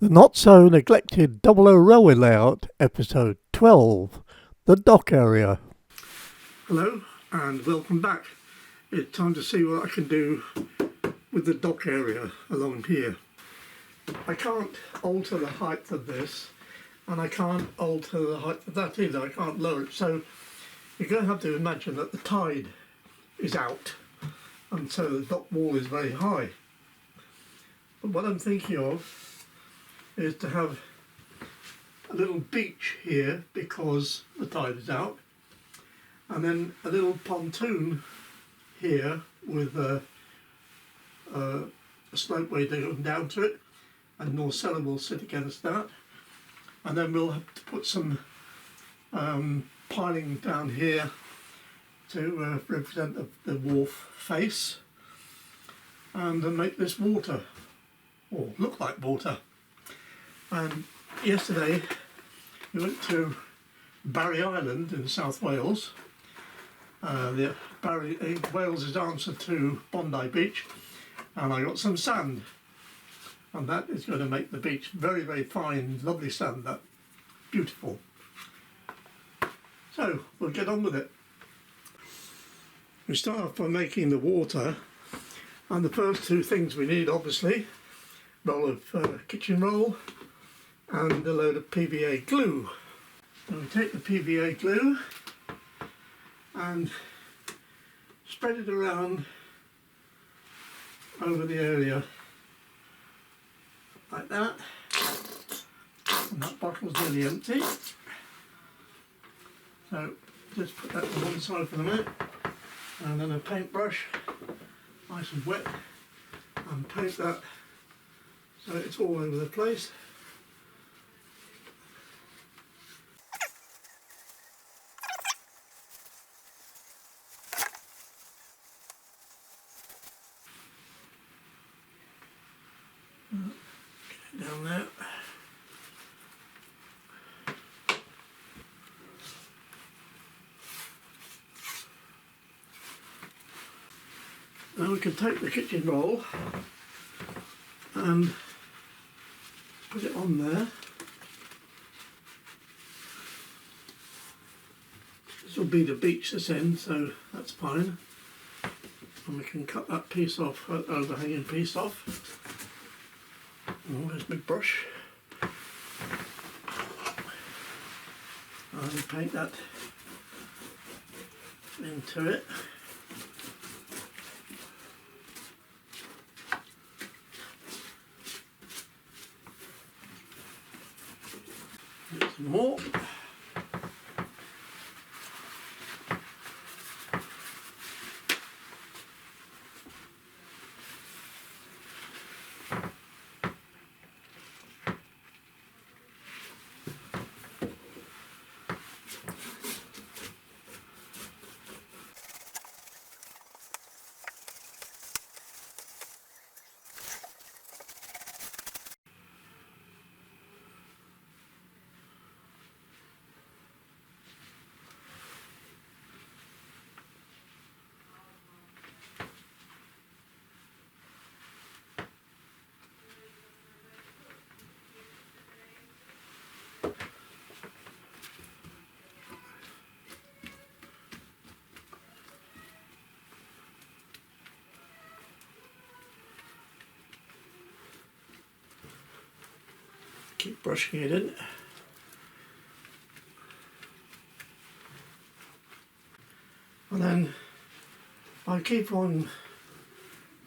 The Not So Neglected 00 Railway Layout, Episode 12, The Dock Area. Hello and welcome back. It's time to see what I can do with the dock area along here. I can't alter the height of this and I can't alter the height of that either. I can't lower it, so you're going to have to imagine that the tide is out and so the dock wall is very high. But what I'm thinking of is to have a little beach here because the tide is out, and then a little pontoon here with a slopeway going down to it, and Norcella will sit against that, and then we'll have to put some piling down here to represent the wharf face and make this water, or look like water. And yesterday we went to Barry Island in South Wales. Wales is answer to Bondi Beach, and I got some sand, and that is going to make the beach very, very fine, lovely sand, that beautiful. So we'll get on with it. We start off by making the water, and the first two things we need, obviously, roll of kitchen roll and a load of PVA glue. So we take the PVA glue and spread it around over the area like that, and that bottle's nearly empty, so just put that to one side for the minute, and then a paintbrush, nice and wet, and paint that so it's all over the place. Get it down there. Now we can take the kitchen roll and put it on there. This will be the beach this end, so that's fine. And we can cut that piece off, that overhanging piece off. Oh, there's my brush. And paint that into it. Get some more. Keep brushing it in. And then I keep on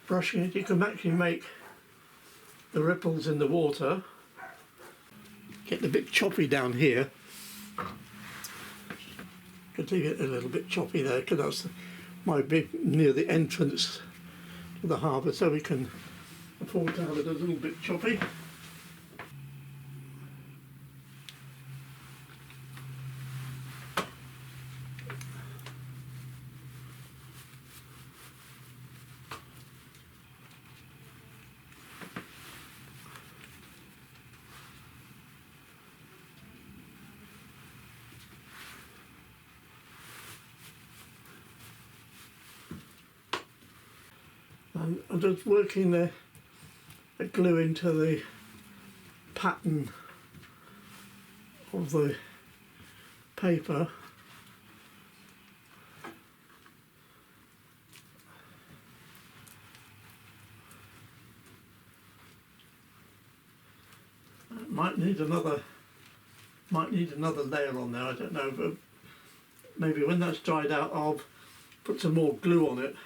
brushing it. You can actually make the ripples in the water get a bit choppy down here. Could leave it a little bit choppy there because that's might be near the entrance to the harbour, so we can afford to have it a little bit choppy. And I'm just working the glue into the pattern of the paper. Might need another layer on there, I don't know, but maybe when that's dried out I'll put some more glue on it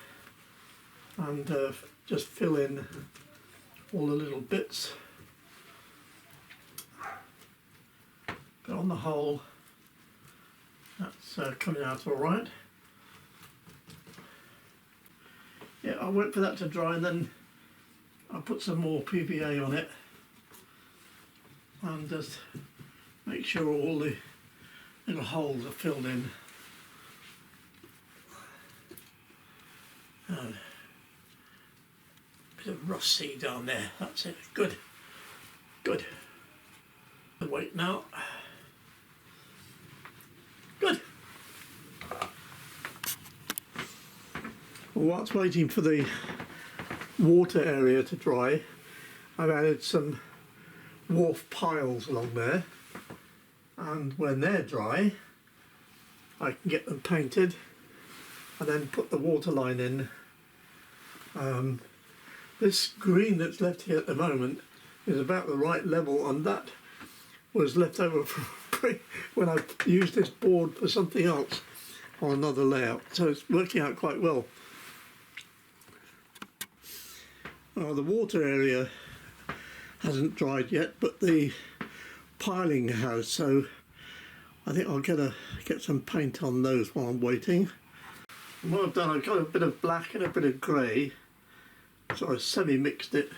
and just fill in all the little bits. But on the whole, that's coming out all right. Yeah, I'll wait for that to dry and then I'll put some more PVA on it and just make sure all the little holes are filled in. Bit of rusty down there, that's it, good, good. Wait now, good. Well, whilst waiting for the water area to dry, I've added some wharf piles along there, and when they're dry I can get them painted and then put the water line in. This green that's left here at the moment is about the right level, and that was left over from when I used this board for something else on another layout, so it's working out quite well. The water area hasn't dried yet, but the piling has, so I think I'll get some paint on those while I'm waiting. And what I've done, I've got a bit of black and a bit of grey, so I semi-mixed it,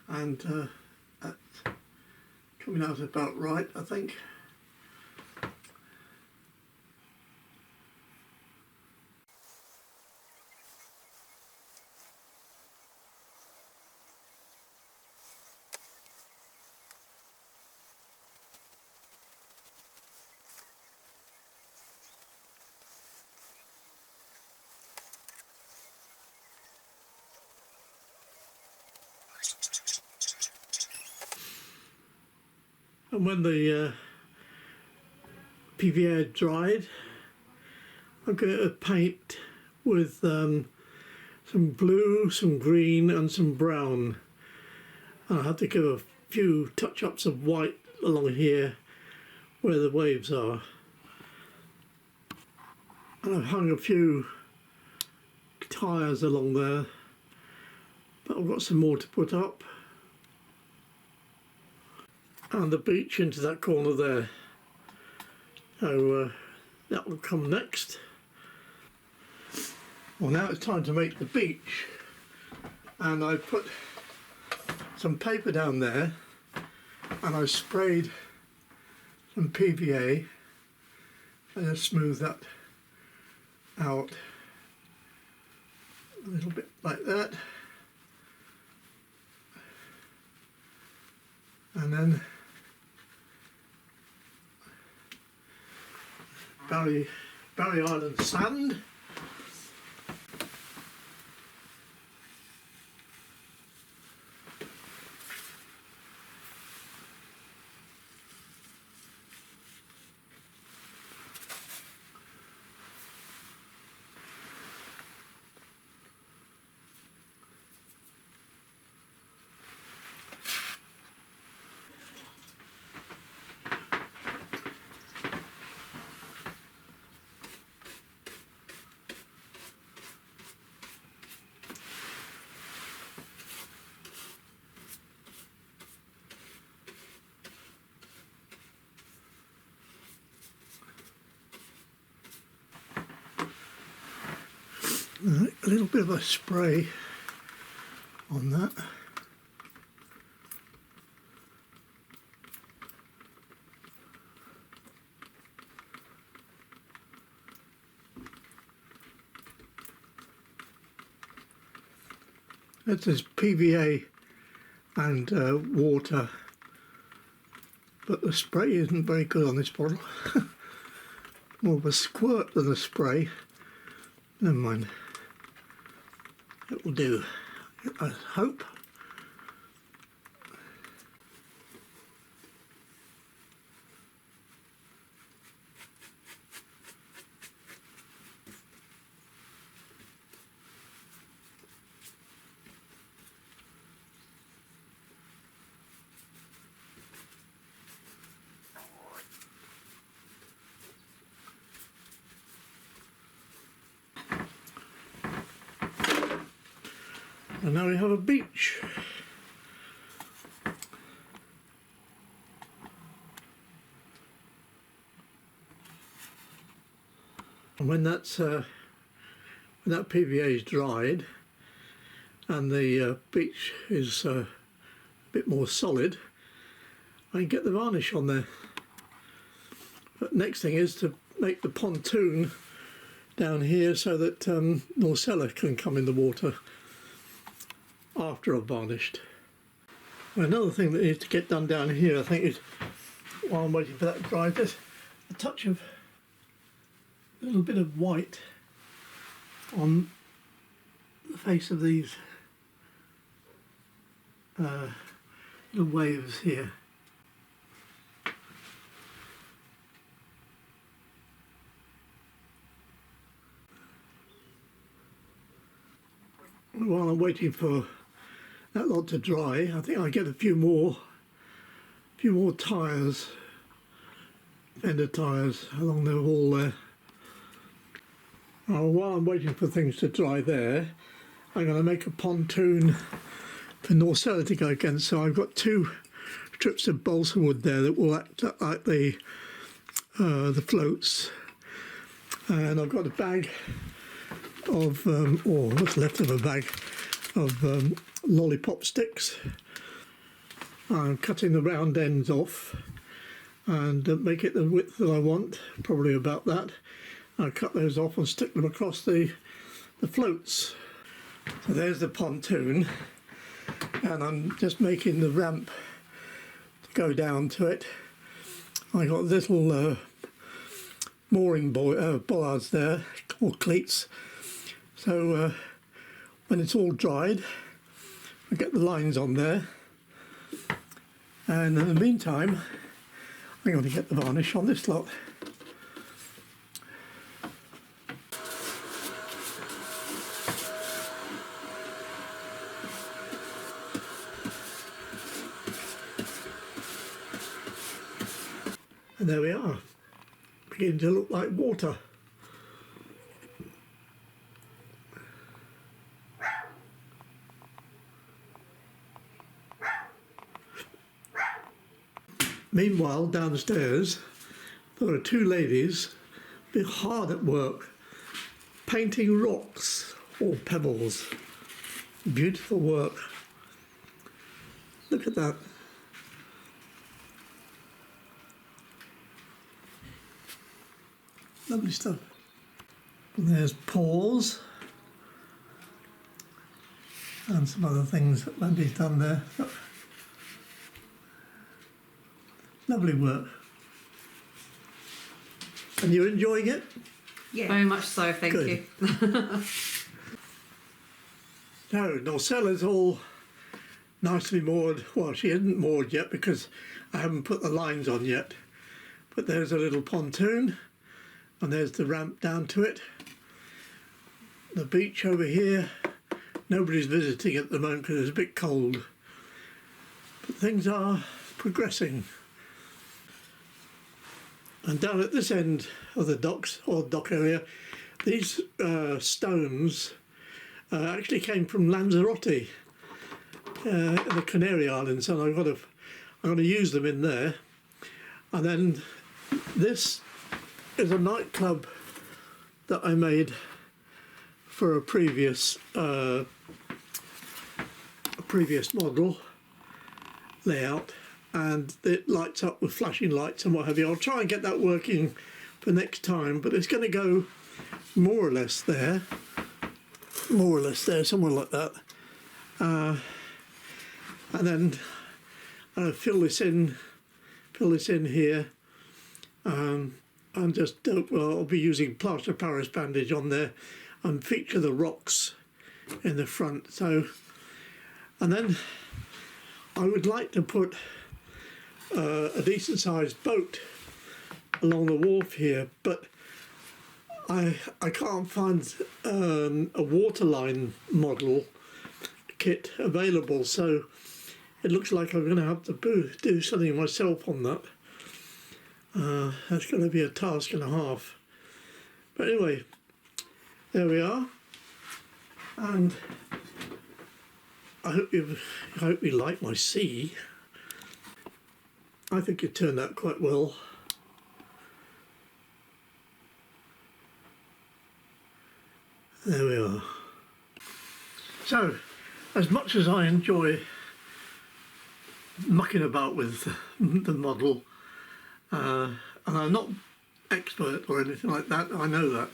and that's coming out about right, I think. And when the PVA dried, I'm going to paint with some blue, some green and some brown. And I had to give a few touch-ups of white along here where the waves are. And I've hung a few tyres along there, but I've got some more to put up. And the beach into that corner there. So that will come next. Well, now it's time to make the beach, and I put some paper down there and I sprayed some PVA and just smooth that out a little bit like that, and then Barry Island sand. A little bit of a spray on that. This is PVA and water, but the spray isn't very good on this bottle. More of a squirt than a spray. Never mind. It will do, I hope. And now we have a beach. And when that PVA is dried and the beach is a bit more solid, I can get the varnish on there. But next thing is to make the pontoon down here so that Norcella can come in the water after I've varnished. Another thing that needs to get done down here, I think, is while I'm waiting for that to dry, there's a touch of a little bit of white on the face of these little waves here. While I'm waiting for that lot to dry, I think I'll get a few more tyres, fender tyres along the wall there. While I'm waiting for things to dry there, I'm going to make a pontoon for Norcella to go against. So I've got 2 strips of balsa wood there that will act like the floats, and I've got a bag of, or what's left of a bag of lollipop sticks. I'm cutting the round ends off and make it the width that I want, probably about that. I cut those off and stick them across the floats. So there's the pontoon, and I'm just making the ramp to go down to it. I got little mooring bollards there, or cleats. So when it's all dried, I get the lines on there, and in the meantime I'm going to get the varnish on this lot. And there we are, beginning to look like water. Meanwhile, downstairs, there are 2 ladies a bit hard at work, painting rocks or pebbles. Beautiful work. Look at that. Lovely stuff. And there's paws and some other things that Mandy's done there. Lovely work. And you're enjoying it? Yeah. Very much so, thank you. So, Norcella's all nicely moored. Well, she isn't moored yet because I haven't put the lines on yet. But there's a little pontoon, and there's the ramp down to it. The beach over here, nobody's visiting at the moment because it's a bit cold. But things are progressing. And down at this end of the docks, or dock area, these stones actually came from Lanzarote in the Canary Islands, and I'm going to use them in there. And then this is a nightclub that I made for a previous model layout. And it lights up with flashing lights and what have you. I'll try and get that working for next time, but it's going to go more or less there, somewhere like that. And then fill this in here, and just I'll be using plaster of Paris bandage on there, and feature the rocks in the front. So, and then I would like to put a decent sized boat along the wharf here, but I can't find a waterline model kit available, so it looks like I'm going to have to do something myself on that. That's going to be a task and a half. But anyway, there we are, and I hope you like my sea. I think it turned out quite well. There we are. So, as much as I enjoy mucking about with the model, and I'm not expert or anything like that, I know that,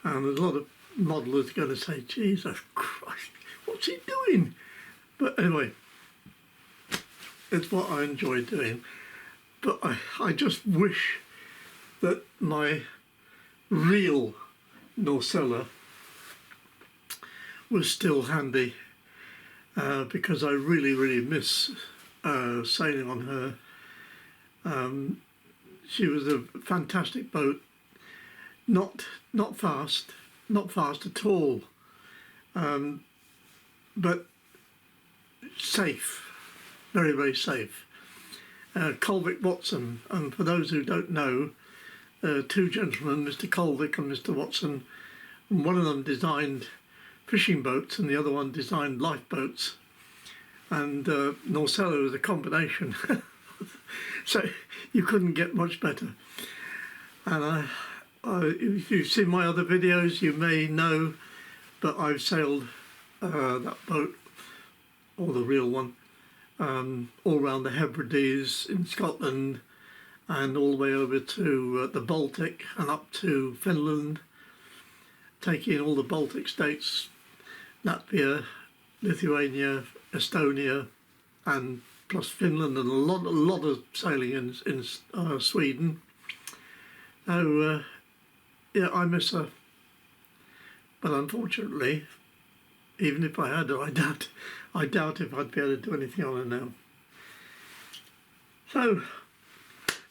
and there's a lot of modelers going to say, Jesus Christ, what's he doing? But anyway, it's what I enjoy doing. But I just wish that my real Norcella was still handy, because I really miss sailing on her. She was a fantastic boat, not fast at all, but safe, very safe. Colvick Watson, and for those who don't know, two gentlemen, Mr. Colvick and Mr. Watson, and one of them designed fishing boats and the other one designed lifeboats, and Norcella was a combination. So you couldn't get much better. And if you've seen my other videos, you may know that I've sailed that boat, or the real one, all around the Hebrides in Scotland, and all the way over to the Baltic and up to Finland, taking all the Baltic states, Latvia, Lithuania, Estonia, and plus Finland, and a lot of sailing in Sweden. So yeah, I miss her, but unfortunately, even if I had her, I doubt if I'd be able to do anything on her now. So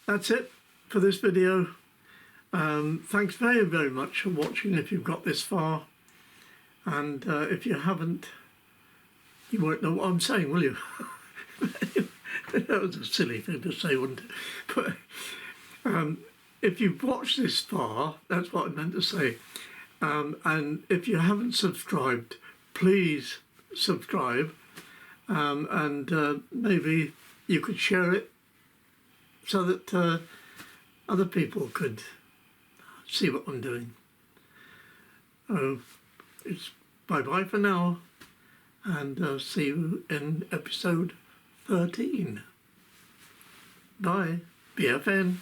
that's it for this video. Thanks very much for watching if you've got this far, and if you haven't, you won't know what I'm saying, will you? That was a silly thing to say, wasn't it? But if you've watched this far, that's what I meant to say. And if you haven't subscribed, please subscribe, and maybe you could share it so that other people could see what I'm doing. It's bye-bye for now, and see you in episode 13. Bye. BFN.